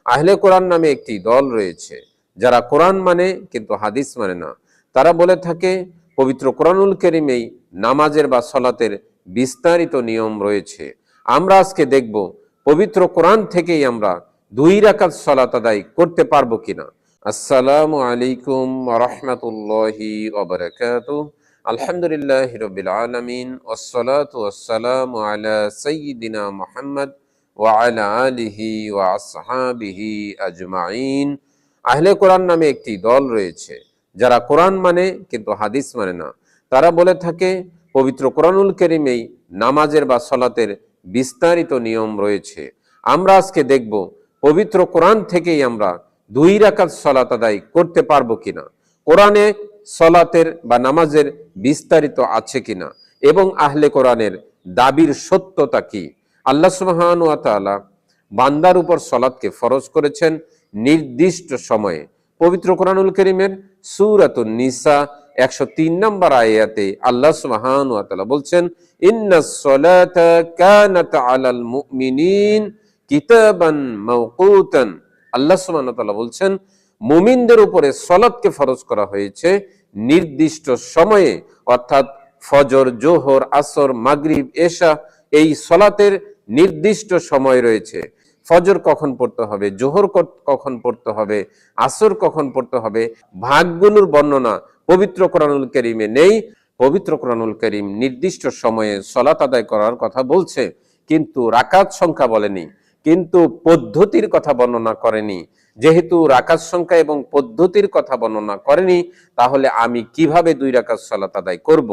আহলে কোরআন নামে একটি দল রয়েছে যারা কোরআন মানে কিন্তু হাদিস মানে না। তারা বলে থাকে পবিত্র কোরআনুল কারীমেই নামাজের বা সলাতের বিস্তারিত নিয়ম রয়েছে। আমরা আজকে দেখব পবিত্র কোরআন থেকেই আমরা 2 রাকাত সালাত আদায় করতে পারবো কিনা। আসসালামু আলাইকুম ওয়া রাহমাতুল্লাহি ওয়া বারাকাতুহু। আলহামদুলিল্লাহি রাব্বিল আলামিন ওয়াসসালাতু ওয়াসসালামু আলা সাইয়্যিদিনা মুহাম্মদ ওয়া আলা আলিহি ওয়া আসহাবিহি আজমাইন। আহলে কোরআন নামে একটি দল রয়েছে যারা কোরআন মানে কিন্তু হাদিস মানে না। তারা বলে থাকে পবিত্র কোরআনুল কারীমেই নামাজের বা সলাতের বিস্তারিত নিয়ম রয়েছে। আমরা আজকে দেখব পবিত্র কোরআন থেকেই আমরা 2 রাকাত সালাত আদায় করতে পারবো কিনা, কোরআনে সলাতের বা নামাজের বিস্তারিত আছে কিনা এবং আহলে কোরআনের দাবির সত্যতা কি। আল্লাহ সুবহানাহু ওয়া তাআলা বান্দার উপর সলাতকে ফরজ করেছেন নির্দিষ্ট সময়ে। পবিত্র কোরআনুল কারীমের সূরাতুন নিসা 103 নম্বর আয়াতে আল্লাহ সুবহানাহু ওয়া তাআলা বলছেন, ইন্নাস সালাতা কানাত আলাল মুমিনিন কিতাবান মাওকুতান। আল্লাহ সুবহানাহু ওয়া তাআলা বলছেন মুমিনদের উপরে সালাতকে ফরজ করা হয়েছে নির্দিষ্ট সময়ে, অর্থাৎ ফজর, জোহর, আসর, মাগরিব, এশা, এই সালাতের নির্দিষ্ট সময় রয়েছে। ফজর কখন পড়তে হবে, জোহর কখন পড়তে হবে, আসর কখন পড়তে হবে, ভাগগুলোর বর্ণনা পবিত্র কোরআনুল কারীমে নেই। পবিত্র কোরআনুল কারীম নির্দিষ্ট সময়ে সালাত আদায় করার কথা বলছে, কিন্তু রাকাত সংখ্যা বলেনি, কিন্তু পদ্ধতির কথা বর্ণনা করেনি। যেহেতু রাকাত সংখ্যা এবং পদ্ধতির কথা বর্ণনা করেনি, তাহলে আমি কিভাবে 2 রাকাত সালাত আদায় করব।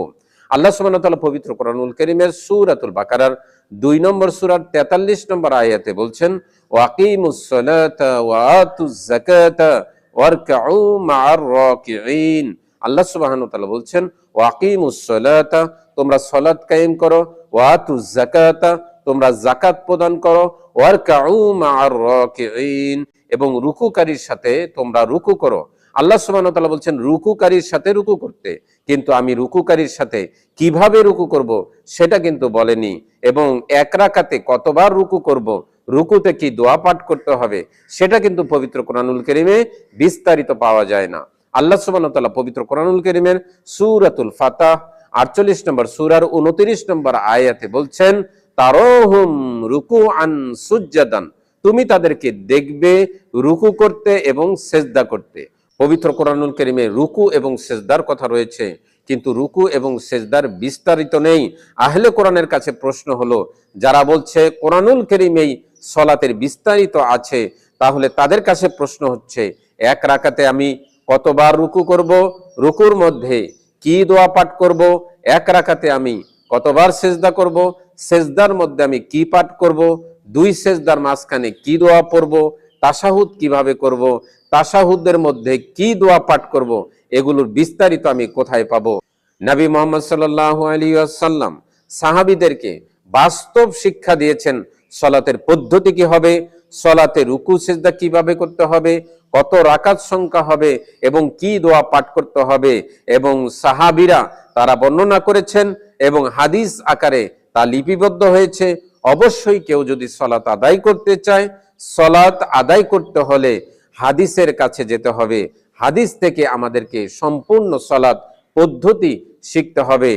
আল্লাহ সুবহানাহু ওয়া তাআলা পবিত্র কোরআনুল কারীমের সূরাতুল বাকারার 2 নম্বর সূরার 43 নম্বর আয়াতে বলছেন, ওয়াকিমুস সালাতা ওয়া আতুজ যাকাতা ওয়ারকাউ মা'আর রাকিঈন। আল্লাহ সুবহানাহু ওয়া তাআলা বলছেন ওয়াকিমুস সালাতা, তোমরা সালাত কায়েম করো, ওয়া আতুজ যাকাতা, তোমরা যাকাত প্রদান করো, ওয়ারকাউ মা'আর রাকিঈন, এবং রুকুকারীর সাথে তোমরা রুকু করো। আল্লাহ সুবহানাহু ওয়া তাআলা বলছেন রুকুকারীর সাথে রুকু করতে, কিন্তু আমি রুকুকারীর সাথে কিভাবে রুকু করব সেটা কিন্তু বলেনি। এবং 1 রাকাতে কতবার রুকু করব, রুকুতে কি দোয়া পাঠ করতে হবে, সেটা কিন্তু পবিত্র কোরআনুল কারীমে বিস্তারিত পাওয়া যায় না। আল্লাহ সুবহানাহু ওয়া তাআলা পবিত্র কোরআনুল কারীমের সূরাতুল ফাতাহ 48 নম্বর সূরার 29 নম্বর আয়াতে বলছেন, তারাহুম রুকুআন সুজদান, তুমি তাদেরকে দেখবে রুকু করতে এবং সেজদা করতে। পবিত্র কোরআনুল কারীমে রুকু এবং সেজদার কথা রয়েছে, কিন্তু রুকু এবং সেজদার বিস্তারিত নেই। আহলে কোরআনের কাছে প্রশ্ন হলো, যারা বলছে কোরআনুল কারীমেই সালাতের বিস্তারিত আছে, তাহলে তাদের কাছে প্রশ্ন হচ্ছে 1 রাকাতে আমি কতবার রুকু করব, রুকুর মধ্যে কি দোয়া পাঠ করব, 1 রাকাতে আমি কতবার সেজদা করব, সেজদার মধ্যে আমি কি পাঠ করব, 2 সেজদার মাঝখানে কি দোয়া পড়ব, তাশাহুদ কিভাবে করব, তাশাহুদের মধ্যে কি দোয়া পাঠ করব, এগুলোর বিস্তারিত আমি কোথায় পাবো। নবী মুহাম্মদ সাল্লাল্লাহু আলাইহি ওয়াসাল্লাম সাহাবীদেরকে বাস্তব শিক্ষা দিয়েছেন সালাতের পদ্ধতি কি হবে, সালাতে রুকু সেজদা কিভাবে করতে হবে, কত রাকাত সংখ্যা হবে এবং কি দোয়া পাঠ করতে হবে, এবং সাহাবীরা তারা বর্ণনা করেছেন এবং হাদিস আকারে তা লিপিবদ্ধ হয়েছে। অবশ্যই কেউ যদি সালাত আদায় করতে চায়, সালাত আদায় করতে হলে হাদিসের কাছে যেতে হবে, হাদিস থেকে আমাদেরকে সম্পূর্ণ সালাত পদ্ধতি শিখতে হবে।